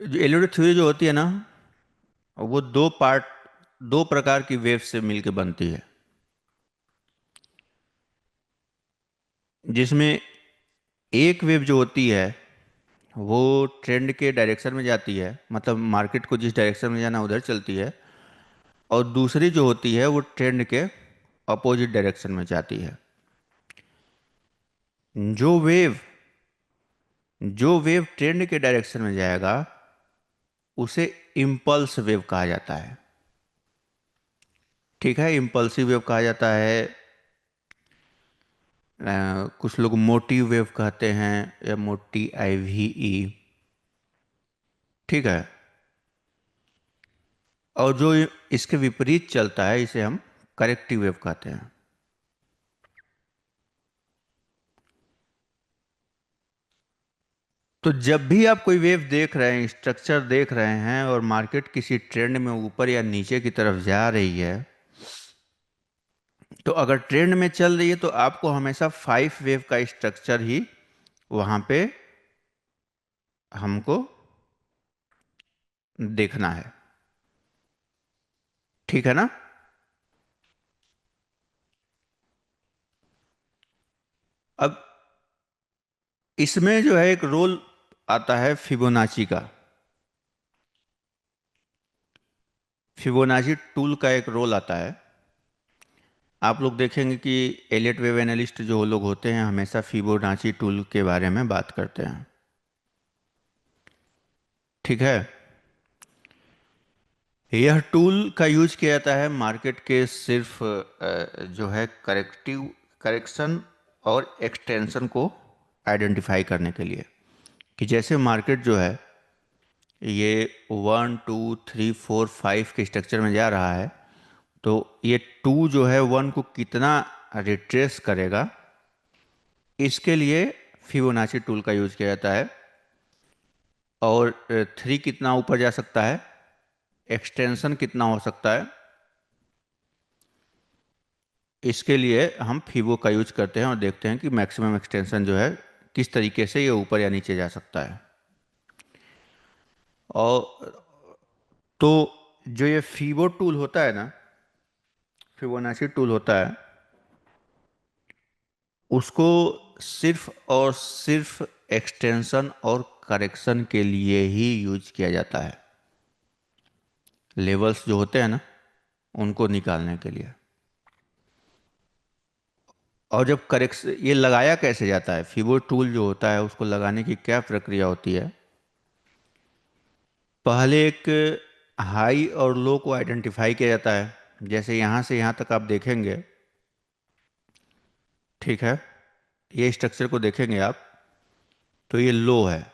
जो LED theory जो होती है ना, वो दो प्रकार की वेव से मिलके बनती है। जिसमें एक वेव जो होती है वो ट्रेंड के डायरेक्शन में जाती है, मतलब मार्केट को जिस डायरेक्शन में जाना उधर चलती है। और दूसरी जो होती है वो ट्रेंड के अपोजिट डायरेक्शन में जाती है। जो वेव जो वेव ट्रेंड के डायरेक्शन में जाएगा उसे इम्पल्स वेव कहा जाता है। ठीक है, इम्पल्सिव वेव कहा जाता है। कुछ लोग मोटी वेव कहते हैं, या मोटी आईवीई। ठीक है। और जो इसके विपरीत चलता है इसे हम करेक्टिव वेव कहते हैं। तो जब भी आप कोई वेव देख रहे हैं, स्ट्रक्चर देख रहे हैं, और मार्केट किसी ट्रेंड में ऊपर या नीचे की तरफ जा रही है, तो अगर ट्रेंड में चल रही है तो आपको हमेशा 5 वेव का स्ट्रक्चर ही वहां पे हमको देखना है। ठीक है ना। अब इसमें जो है एक रोल आता है फिबोनाची का। फिबोनाची टूल का एक रोल आता है। आप लोग देखेंगे कि एलियट वेव एनालिस्ट जो लोग होते हैं हमेशा फिबोनाची टूल के बारे में बात करते हैं। ठीक है। यह टूल का यूज किया जाता है मार्केट के सिर्फ जो है करेक्शन और एक्सटेंशन को आइडेंटिफाई करने के लिए। कि जैसे मार्केट जो है ये 1 2 3 4 5 के स्ट्रक्चर में जा रहा है, तो ये 2 जो है 1 को कितना रिट्रेस करेगा, इसके लिए फिबोनाची टूल का यूज किया जाता है। और 3 कितना ऊपर जा सकता है, एक्सटेंशन कितना हो सकता है, इसके लिए हम फिबो का यूज करते हैं और देखते हैं कि मैक्सिमम एक्सटेंशन जो है किस तरीके से ये ऊपर या नीचे जा सकता है। और तो जो ये फिबो टूल होता है ना, फिबोनाची टूल होता है, उसको सिर्फ और सिर्फ एक्सटेंशन और करेक्शन के लिए ही यूज किया जाता है। लेवल्स जो होते हैं ना, उनको निकालने के लिए। और जब करेक्शन ये लगाया कैसे जाता है, फिबो टूल जो होता है उसको लगाने की क्या प्रक्रिया होती है। पहले एक हाई और लो को आइडेंटिफाई किया जाता है। जैसे यहाँ से यहाँ तक आप देखेंगे, ठीक है, ये स्ट्रक्चर को देखेंगे आप, तो ये लो है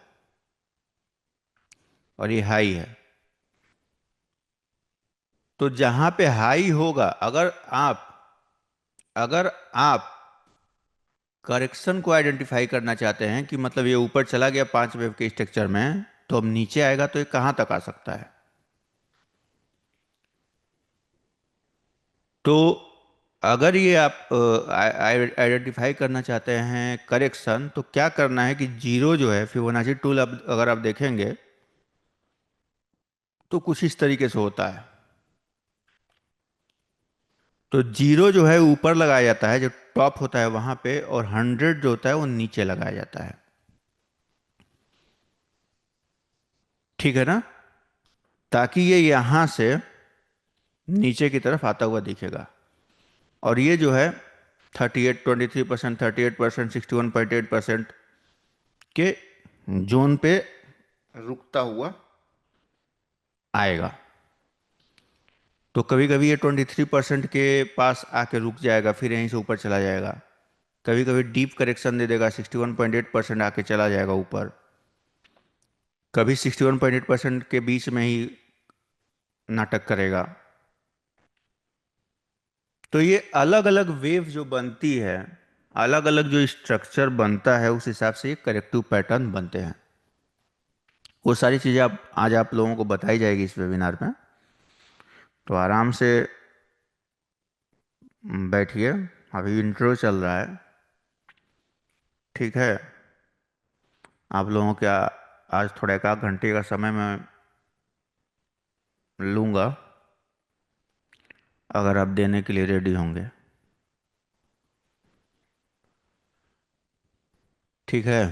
और ये हाई है। तो जहाँ पे हाई होगा, अगर आप करेक्शन को आइडेंटिफाई करना चाहते हैं कि मतलब ये ऊपर चला गया 5 वेव के स्ट्रक्चर में, तो अब नीचे आएगा तो ये कहाँ तक आ सकता है। तो अगर ये आप आइडेंटिफाई करना चाहते हैं करेक्शन, तो क्या करना है कि जीरो जो है फिबोनाची टूल, अब अगर आप देखेंगे तो कुछ इस तरीके से होता है। तो जीरो जो है ऊपर लगाया जाता है, जो टॉप होता है वहां पे, और 100 जो होता है वो नीचे लगाया जाता है। ठीक है ना। ताकि ये यहां से नीचे की तरफ आता हुआ दिखेगा। और ये जो है 38 23%, 38%, 61.8% के जोन पे रुकता हुआ आएगा। तो कभी कभी ये 23% के पास आके रुक जाएगा, फिर यहीं से ऊपर चला जाएगा। कभी कभी डीप करेक्शन दे देगा, 61.8% आके चला जाएगा ऊपर। कभी 61.8% के बीच में ही नाटक करेगा। तो ये अलग अलग वेव जो बनती है, अलग अलग जो स्ट्रक्चर बनता है, उस हिसाब से ये करेक्टिव पैटर्न बनते हैं। वो सारी चीज़ें आप आज आप लोगों को बताई जाएगी इस वेबिनार में। तो आराम से बैठिए, अभी इंट्रो चल रहा है। ठीक है। आप लोगों का आज थोड़ा 1 आध घंटे का समय मैं लूँगा, अगर आप देने के लिए रेडी होंगे। ठीक है।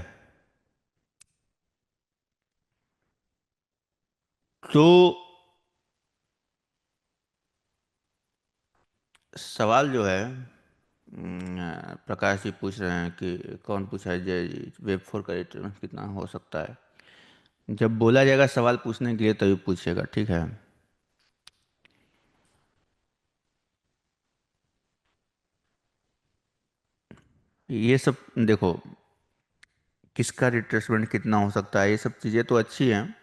तो सवाल जो है, प्रकाश जी पूछ रहे हैं कि कौन पूछा है, जय जी, वेब फोर का रिटर्न कितना हो सकता है। जब बोला जाएगा सवाल पूछने के लिए तभी पूछेगा, ठीक है। ये सब देखो, किसका रिट्रेसमेंट कितना हो सकता है, ये सब चीज़ें तो अच्छी हैं,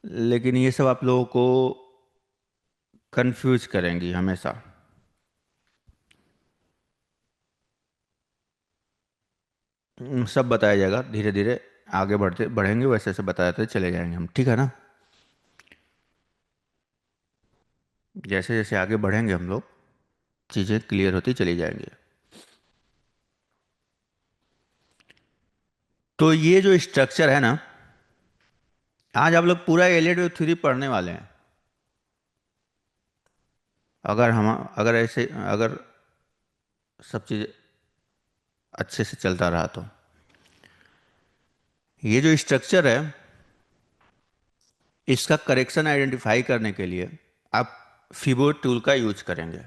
लेकिन ये सब आप लोगों को कंफ्यूज करेंगी हमेशा। सब बताया जाएगा धीरे धीरे, आगे बढ़ते बढ़ेंगे वैसे वैसे बताते चले जाएंगे हम, ठीक है ना। जैसे जैसे आगे बढ़ेंगे हम लोग, चीज़ें क्लियर होती चली जाएंगी। तो ये जो स्ट्रक्चर है ना, आज आप लोग पूरा एलियट वेव थ्योरी पढ़ने वाले हैं। अगर ऐसे अगर सब चीज़ अच्छे से चलता रहा तो ये जो स्ट्रक्चर है, इसका करेक्शन आइडेंटिफाई करने के लिए आप फिबो टूल का यूज करेंगे।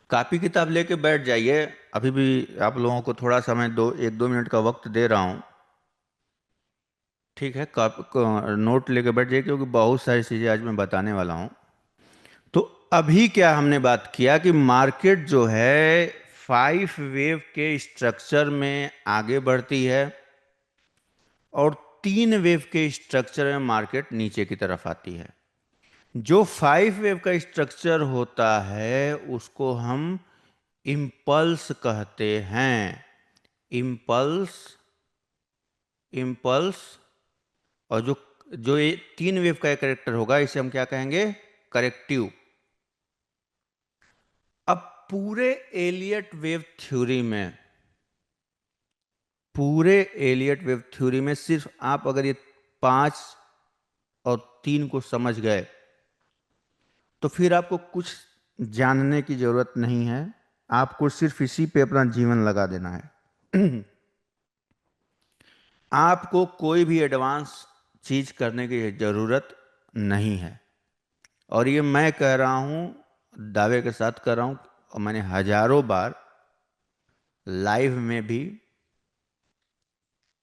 कॉपी किताब लेके बैठ जाइए। अभी भी आप लोगों को थोड़ा समय, 1-2 मिनट का वक्त दे रहा हूँ, ठीक है। नोट लेके बैठ जाइए, क्योंकि बहुत सारी चीज़ें आज मैं बताने वाला हूँ। तो अभी क्या हमने बात किया कि मार्केट जो है 5 वेव के स्ट्रक्चर में आगे बढ़ती है, और 3 वेव के स्ट्रक्चर में मार्केट नीचे की तरफ आती है। जो 5 वेव का स्ट्रक्चर होता है उसको हम इम्पल्स कहते हैं। Impulse, impulse. और जो जो ये 3 वेव का करेक्टर होगा, इसे हम क्या कहेंगे, करेक्टिव। अब पूरे एलियट वेव थ्योरी में, पूरे एलियट वेव थ्योरी में सिर्फ आप अगर ये 5 और 3 को समझ गए, तो फिर आपको कुछ जानने की जरूरत नहीं है। आपको सिर्फ इसी पे अपना जीवन लगा देना है। आपको कोई भी एडवांस चीज करने की जरूरत नहीं है। और ये मैं कह रहा हूं, दावे के साथ कह रहा हूं, और मैंने हजारों बार लाइव में भी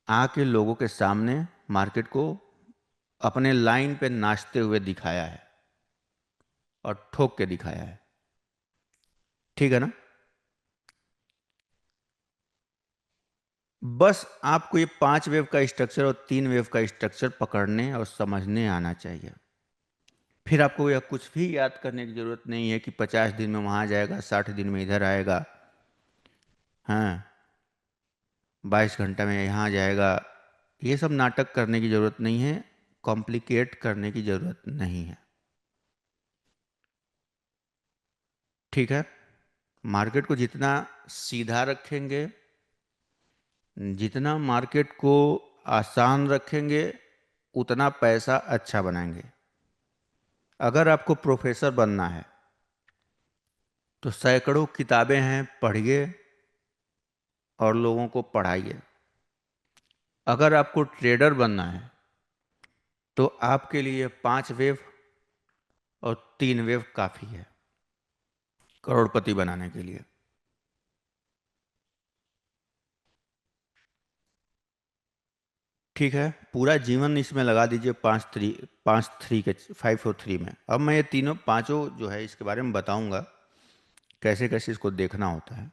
आके लोगों के सामने मार्केट को अपने लाइन पे नाचते हुए दिखाया है, और ठोक के दिखाया है, ठीक है ना। बस आपको ये 5 वेव का स्ट्रक्चर और 3 वेव का स्ट्रक्चर पकड़ने और समझने आना चाहिए। फिर आपको यह कुछ भी याद करने की जरूरत नहीं है कि 50 दिन में वहां जाएगा, 60 दिन में इधर आएगा, हाँ, 22 घंटा में यहाँ जाएगा। ये सब नाटक करने की जरूरत नहीं है, कॉम्प्लिकेट करने की जरूरत नहीं है, ठीक है। मार्केट को जितना सीधा रखेंगे, जितना मार्केट को आसान रखेंगे, उतना पैसा अच्छा बनाएंगे। अगर आपको प्रोफेसर बनना है तो सैकड़ों किताबें हैं, पढ़िए और लोगों को पढ़ाइए। अगर आपको ट्रेडर बनना है तो आपके लिए 5 वेव और 3 वेव काफ़ी है करोड़पति बनाने के लिए। ठीक है, पूरा जीवन इसमें लगा दीजिए, 5 थ्री के 5 और 3 में। अब मैं ये तीनों पांचों जो है इसके बारे में बताऊंगा, कैसे कैसे इसको देखना होता है।